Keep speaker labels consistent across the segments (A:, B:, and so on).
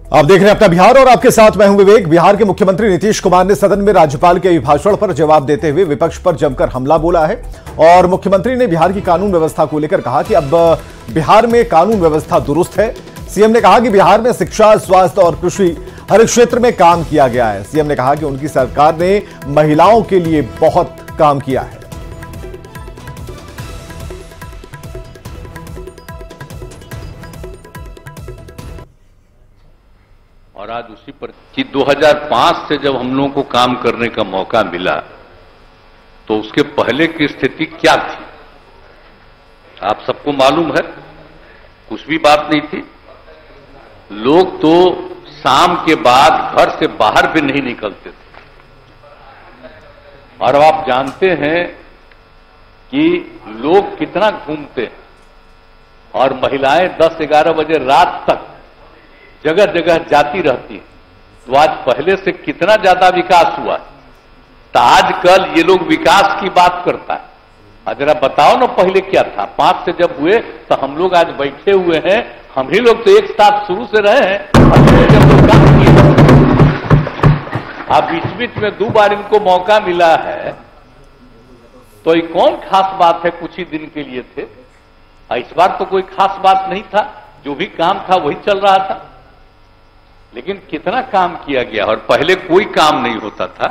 A: आप देख रहे हैं अपना बिहार और आपके साथ मैं हूं विवेक। बिहार के मुख्यमंत्री नीतीश कुमार ने सदन में राज्यपाल के अभिभाषण पर जवाब देते हुए विपक्ष पर जमकर हमला बोला है और मुख्यमंत्री ने बिहार की कानून व्यवस्था को लेकर कहा कि अब बिहार में कानून व्यवस्था दुरुस्त है। सीएम ने कहा कि बिहार में शिक्षा, स्वास्थ्य और कृषि हर क्षेत्र में काम किया गया है। सीएम ने कहा कि उनकी सरकार ने महिलाओं के लिए बहुत काम किया है।
B: और आज उसी पर कि 2005 से जब हम लोगों को काम करने का मौका मिला तो उसके पहले की स्थिति क्या थी आप सबको मालूम है। कुछ भी बात नहीं थी। लोग तो शाम के बाद घर से बाहर भी नहीं निकलते थे। और अब आप जानते हैं कि लोग कितना घूमते हैं और महिलाएं 10-11 बजे रात तक जगह जगह जाती रहती है। तो आज पहले से कितना ज्यादा विकास हुआ। तो आजकल ये लोग विकास की बात करता है। जरा बताओ ना पहले क्या था। 5 से जब हुए तो हम लोग आज बैठे हुए हैं। हम ही लोग तो एक साथ शुरू से रहे हैं और जब लोग काम किए। अब बीच बीच में 2 बार इनको मौका मिला है तो ये कौन खास बात है। कुछ ही दिन के लिए थे। इस बार तो कोई खास बात नहीं था। जो भी काम था वही चल रहा था। लेकिन कितना काम किया गया और पहले कोई काम नहीं होता था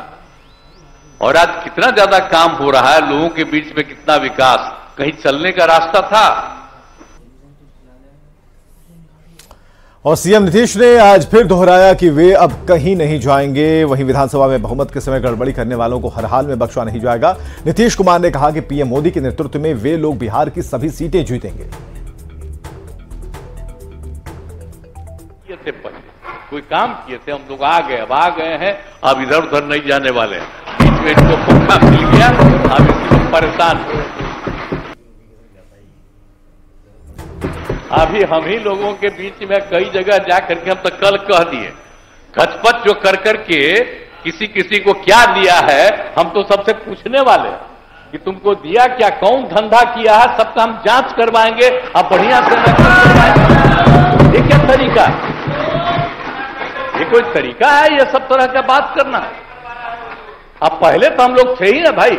B: और आज कितना ज्यादा काम हो रहा है। लोगों के बीच में कितना विकास। कहीं चलने का रास्ता था।
A: और सीएम नीतीश ने आज फिर दोहराया कि वे अब कहीं नहीं जाएंगे। वहीं विधानसभा में बहुमत के समय गड़बड़ी करने वालों को हर हाल में बख्शा नहीं जाएगा। नीतीश कुमार ने कहा कि पीएम मोदी के नेतृत्व में वे लोग बिहार की सभी सीटें जीतेंगे।
B: कोई काम किए थे हम लोग आ गए। अब आ गए हैं। अब इधर उधर नहीं जाने वाले हैं। बीच में इनको मौका मिल गया। अब इसलिए परेशान हो। अभी हम ही लोगों के बीच में कई जगह जाकर के हम तो कल कह दिए घचपच जो कर करके किसी किसी को क्या दिया है। हम तो सबसे पूछने वाले हैं कि तुमको दिया क्या, कौन धंधा किया है। सबका हम जांच करवाएंगे। अब बढ़िया से करवाएंगे। ये क्या तरीका है। ये कोई तरीका है ये सब तरह का बात करना। अब पहले तो हम लोग थे ही ना भाई।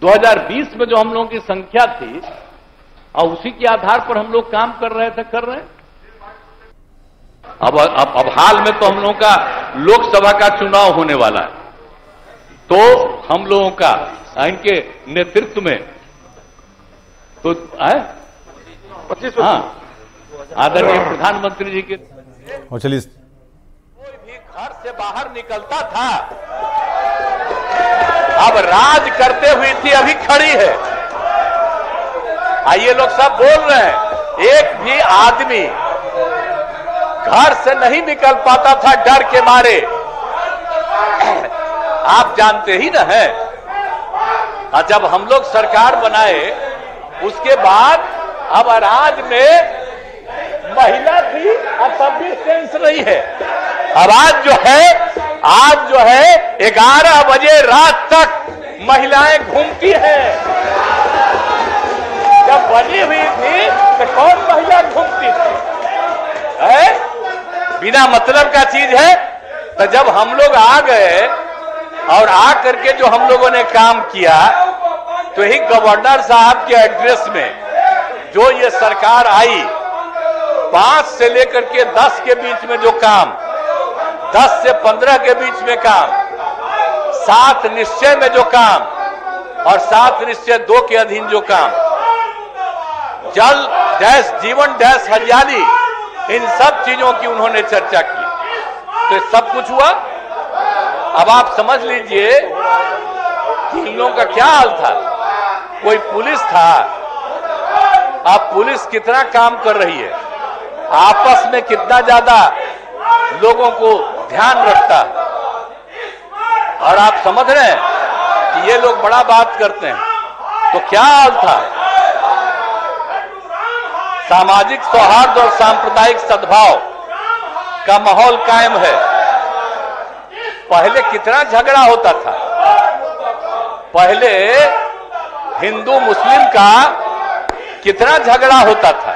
B: 2020 में जो हम लोगों की संख्या थी और उसी के आधार पर हम लोग काम कर रहे थे, कर रहे हैं। अब हाल में तो हम लोगों का लोकसभा का चुनाव होने वाला है। तो हम लोगों का इनके नेतृत्व में तो 25 आदरणीय प्रधानमंत्री जी के।
A: और चलिए
B: घर से बाहर निकलता था। अब राज करते हुई थी अभी खड़ी है। ये लोग सब बोल रहे हैं एक भी आदमी घर से नहीं निकल पाता था डर के मारे। आप जानते ही ना है। जब हम लोग सरकार बनाए उसके बाद अब राज्य में महिला थी और तब भी सेंस नहीं है। अब आज जो है 11 बजे रात तक महिलाएं घूमती हैं। जब बनी हुई थी तो कौन महिला घूमती थी। बिना मतलब का चीज है। तो जब हम लोग आ गए और आ करके जो हम लोगों ने काम किया तो ही गवर्नर साहब के एड्रेस में जो ये सरकार आई 5 से लेकर के 10 के बीच में जो काम, 10 से 15 के बीच में काम, 7 निश्चय में जो काम और 7 निश्चय 2 के अधीन जो काम, जल डैश जीवन डैश हरियाली, इन सब चीजों की उन्होंने चर्चा की। तो सब कुछ हुआ। अब आप समझ लीजिए कि इन लोगों का क्या हाल था। कोई पुलिस था। अब पुलिस कितना काम कर रही है। आपस में कितना ज्यादा लोगों को ध्यान रखता है। और आप समझ रहे हैं कि ये लोग बड़ा बात करते हैं। तो क्या हाल था। सामाजिक सौहार्द और सांप्रदायिक सद्भाव का माहौल कायम है। पहले कितना झगड़ा होता था। पहले हिंदू मुस्लिम का कितना झगड़ा होता था।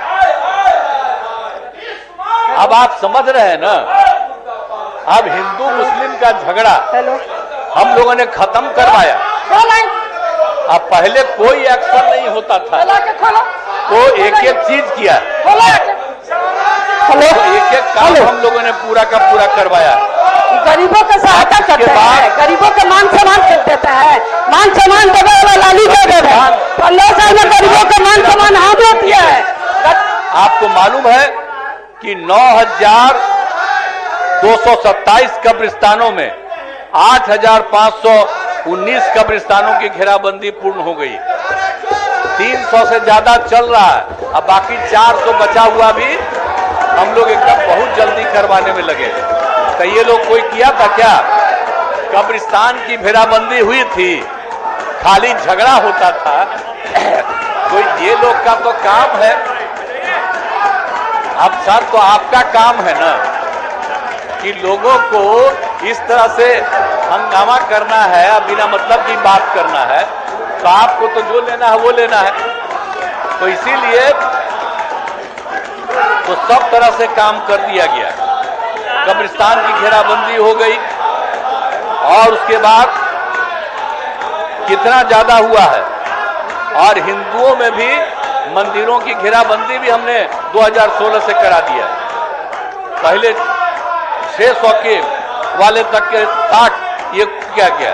B: अब आप समझ रहे हैं ना अब हिंदू मुस्लिम का झगड़ा हम लोगों ने खत्म करवाया। अब पहले कोई एक्शन नहीं होता था, तो एक एक चीज किया, तो एक एक काम हम लोगों ने पूरा का पूरा करवाया।
C: गरीबों का सहायता करते हैं, गरीबों का मान सम्मान कर देता है, मान सम्मान देवे वाला लालू दे देवे। 15 साल में गरीबों का मान सम्मान हाथ दिया है।
B: आपको मालूम है कि 9,227 कब्रिस्तानों में 8,519 कब्रिस्तानों की घेराबंदी पूर्ण हो गई। 300 से ज्यादा चल रहा है, अब बाकी 400 बचा हुआ भी हम लोग एकदम बहुत जल्दी करवाने में लगे। तो ये लोग कोई किया था क्या? कब्रिस्तान की घेराबंदी हुई थी, खाली झगड़ा होता था। तो ये लोग का तो काम है। अब सर तो आपका काम है ना कि लोगों को इस तरह से हंगामा करना है, बिना मतलब की बात करना है, तो आपको तो जो लेना है वो लेना है। तो इसीलिए तो सब तरह से काम कर दिया गया। कब्रिस्तान की घेराबंदी हो गई और उसके बाद कितना ज्यादा हुआ है। और हिंदुओं में भी मंदिरों की घेराबंदी भी हमने 2016 से करा दिया। पहले 600 के वाले तक के 60 ये क्या क्या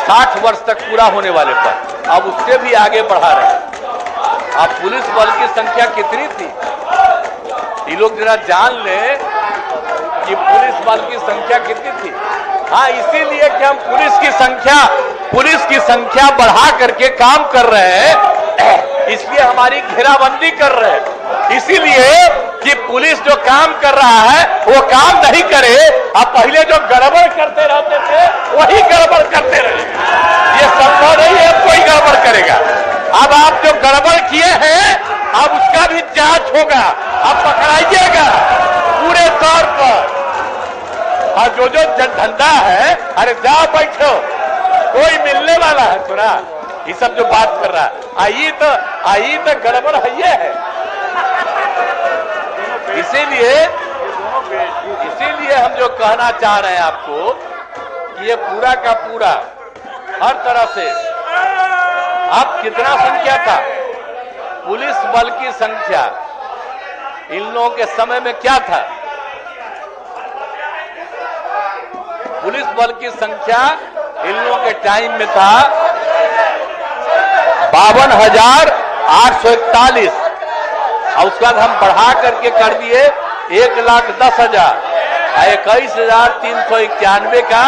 B: 60 वर्ष तक पूरा होने वाले पर अब उससे भी आगे बढ़ा रहे हैं। अब पुलिस बल की संख्या कितनी थी ये लोग जरा जान ले कि पुलिस बल की संख्या कितनी थी। हाँ, इसीलिए कि हम पुलिस की संख्या बढ़ा करके काम कर रहे हैं, इसलिए हमारी घेराबंदी कर रहे हैं। इसीलिए कि पुलिस जो काम कर रहा है वो काम नहीं करे। अब पहले जो गड़बड़ करते रहते थे वही गड़बड़ करते रहे। ये संभव नहीं है कोई गड़बड़ करेगा। अब आप जो गड़बड़ किए हैं अब उसका भी जांच होगा, अब पकड़ाइएगा पूरे तौर पर। और जो धंधा है, अरे जाओ बैठो, कोई मिलने वाला है थोड़ा। ये सब जो बात कर रहा है आई तो गड़बड़ है ये है। इसीलिए हम जो कहना चाह रहे हैं आपको कि ये पूरा का पूरा हर तरह से। अब कितना संख्या था पुलिस बल की संख्या इन लोगों के समय में क्या था? पुलिस बल की संख्या इन लोगों के टाइम में था 52,841 और उसके बाद हम बढ़ा करके कर दिए 1,10,000 21,391 का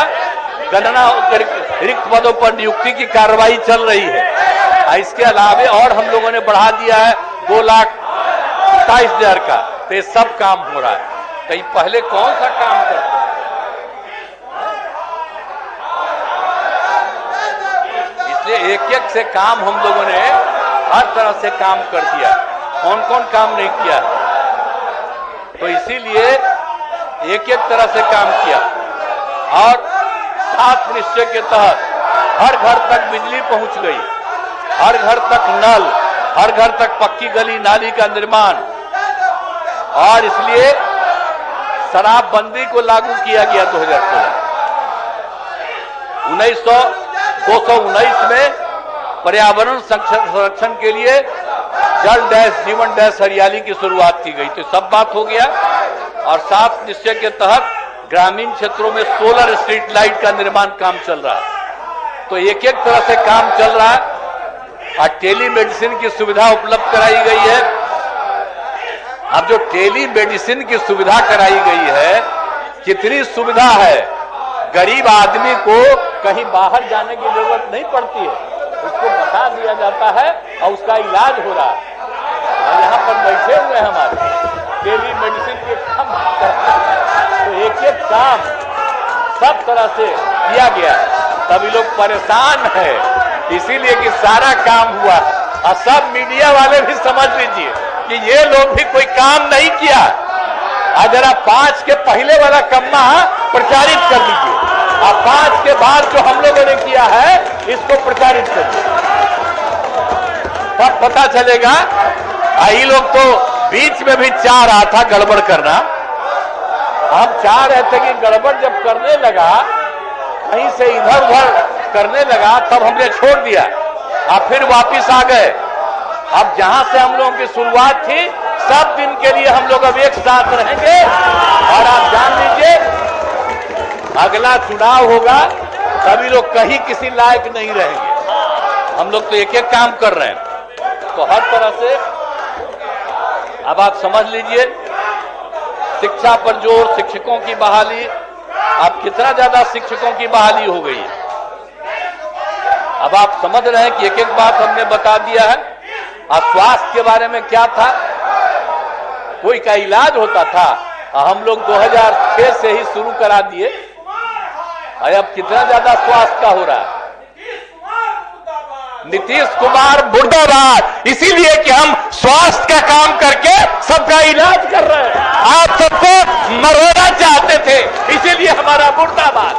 B: गणना रिक्त पदों पर नियुक्ति की कार्रवाई चल रही है। इसके अलावा और हम लोगों ने बढ़ा दिया है 2,27,000 का। तो ये सब काम हो रहा है। तो ये पहले कौन सा काम करते? इसलिए एक एक से काम हम लोगों ने हर तरह से काम कर दिया। कौन कौन काम नहीं किया? तो इसीलिए एक एक तरह से काम किया। और 7 निश्चय के तहत हर घर तक बिजली पहुंच गई, हर घर तक नल, हर घर तक पक्की गली नाली का निर्माण। और इसलिए शराबबंदी को लागू किया गया 2016। 219 में पर्यावरण संरक्षण के लिए जल डैश जीवन डैश हरियाली की शुरुआत की गई। तो सब बात हो गया। और 7 निश्चय के तहत ग्रामीण क्षेत्रों में सोलर स्ट्रीट लाइट का निर्माण काम चल रहा है। तो एक एक तरह से काम चल रहा है। और टेली मेडिसिन की सुविधा उपलब्ध कराई गई है। अब जो टेली मेडिसिन की सुविधा कराई गई है, कितनी सुविधा है। गरीब आदमी को कहीं बाहर जाने की जरूरत नहीं पड़ती है, उसको बता दिया जाता है और उसका इलाज हो रहा है। और यहाँ पर बैठे हुए हमारे टेली मेडिसिन के काम करते हैं। तो एक एक काम सब तरह से किया गया। सभी लोग परेशान हैं इसीलिए कि सारा काम हुआ। और सब मीडिया वाले भी समझ लीजिए कि ये लोग भी कोई काम नहीं किया। आज जरा 5 के पहले वाला कम्मा प्रचारित कर दीजिए और 5 के बाद जो हम लोगों ने किया है इसको प्रचारित कर दीजिए, तब पता चलेगा। ये लोग तो बीच में भी चाह रहा था गड़बड़ करना।
D: हम चाह रहे थे कि गड़बड़ जब करने लगा, कहीं से इधर उधर करने लगा, तब हमने छोड़ दिया। अब फिर वापिस आ गए। अब जहां से हम लोगों की शुरुआत थी, सब दिन के लिए हम लोग अब एक साथ रहेंगे। और आप जान लीजिए, अगला चुनाव होगा, सभी लोग कहीं किसी लायक नहीं रहेंगे। हम लोग तो एक एक काम कर रहे हैं। तो हर तरह से अब आप समझ लीजिए, शिक्षा पर जोर, शिक्षकों की बहाली, अब कितना ज्यादा शिक्षकों की बहाली हो गई है। अब आप समझ रहे हैं कि एक एक बात हमने बता दिया है। अब स्वास्थ्य के बारे में क्या था, कोई का इलाज होता था, हम लोग 2006 से ही शुरू करा दिए। अब कितना ज्यादा स्वास्थ्य का हो रहा है। नीतीश कुमार मुर्दाबाद, इसीलिए कि हम स्वास्थ्य का काम करके सबका इलाज कर रहे हैं। आप सबको मरोना चाहते थे, इसीलिए हमारा मुर्दाबाद,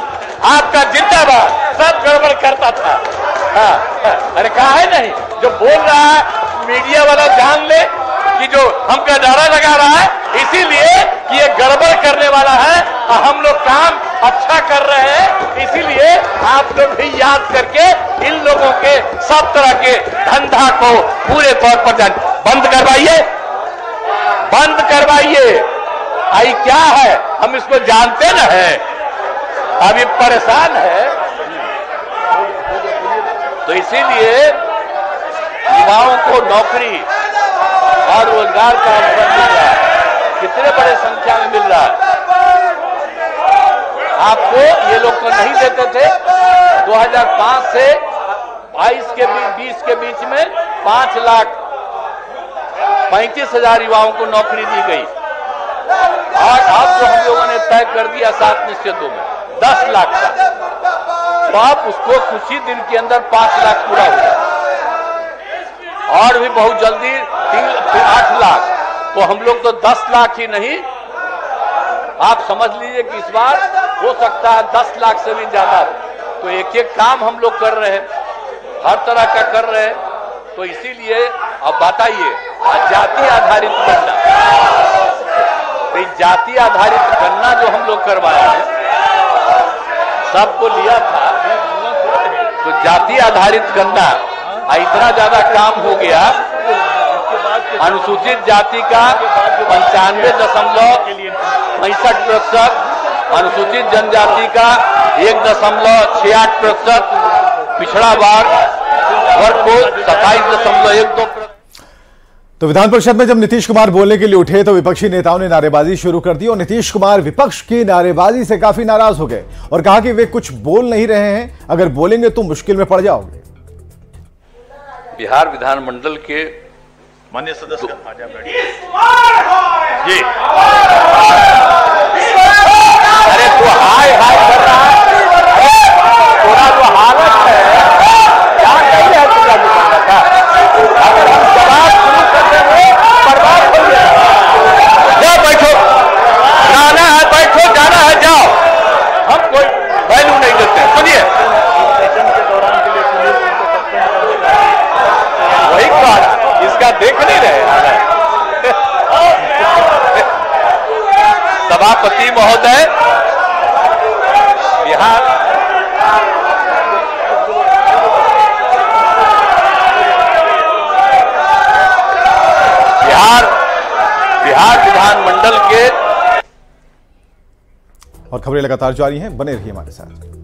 D: आपका जिंदाबाद। सब गड़बड़ करता था। अरे कहा है नहीं, जो बोल रहा है मीडिया वाला जान ले कि जो हमका नारा लगा रहा है, इसीलिए कि ये गड़बड़ करने वाला है। हम लोग काम अच्छा कर रहे हैं, इसीलिए आप लोग भी याद करके इन लोगों के सब तरह के धंधा को पूरे तौर पर बंद करवाइए, बंद करवाइए। आई क्या है, हम इसको जानते न है, अभी परेशान है। तो इसीलिए युवाओं को नौकरी और रोजगार का अवसर मिल रहा है, कितने बड़े संख्या में मिल रहा है। आपको ये लोग तो नहीं देते थे। 2005 से 20 के बीच में 5,35,000 युवाओं को नौकरी दी गई। और अब जो हम लोगों ने तय कर दिया 7 निश्चितों में 10 लाख का, तो आप उसको कुछ ही दिन के अंदर 5 लाख पूरा हुआ, और भी बहुत जल्दी 8 लाख। तो हम लोग तो 10 लाख ही नहीं, आप समझ लीजिए कि इस बार हो सकता है 10 लाख से भी ज्यादा। तो एक एक काम हम लोग कर रहे हैं, हर तरह का कर रहे हैं। तो इसीलिए अब बताइए, जाति आधारित गणना, तो जाति आधारित गणना जो हम लोग करवाया है, सबको लिया था, तो जाति आधारित गणना इतना ज्यादा काम हो गया। अनुसूचित जाति का 95.65%, अनुसूचित जनजाति का 1.68%, पिछड़ा वर्ग को 27.12%।
A: तो विधान परिषद में जब नीतीश कुमार बोलने के लिए उठे तो विपक्षी नेताओं ने नारेबाजी शुरू कर दी और नीतीश कुमार विपक्ष की नारेबाजी से काफी नाराज हो गए और कहा कि वे कुछ बोल नहीं रहे हैं, अगर बोलेंगे तो मुश्किल में पड़ जाओगे।
B: बिहार विधानमंडल के
E: माननीय सदस्य
D: जी, अरे तो हाय हाय कर रहा है, थोड़ा जो हालत है क्या नहीं है पूरा दुकान का। अगर हम जवाब शुरू करते हुए बर्बाद हो गया, जाओ बैठो, जाना है बैठो, जाना है जाओ, हम कोई वैल्यू नहीं देते। सुनिए, वही बात, इसका देख नहीं रहे सभापति महोदय। बिहार विधानमंडल के
A: और खबरें लगातार जारी हैं, बने रहिए हमारे साथ।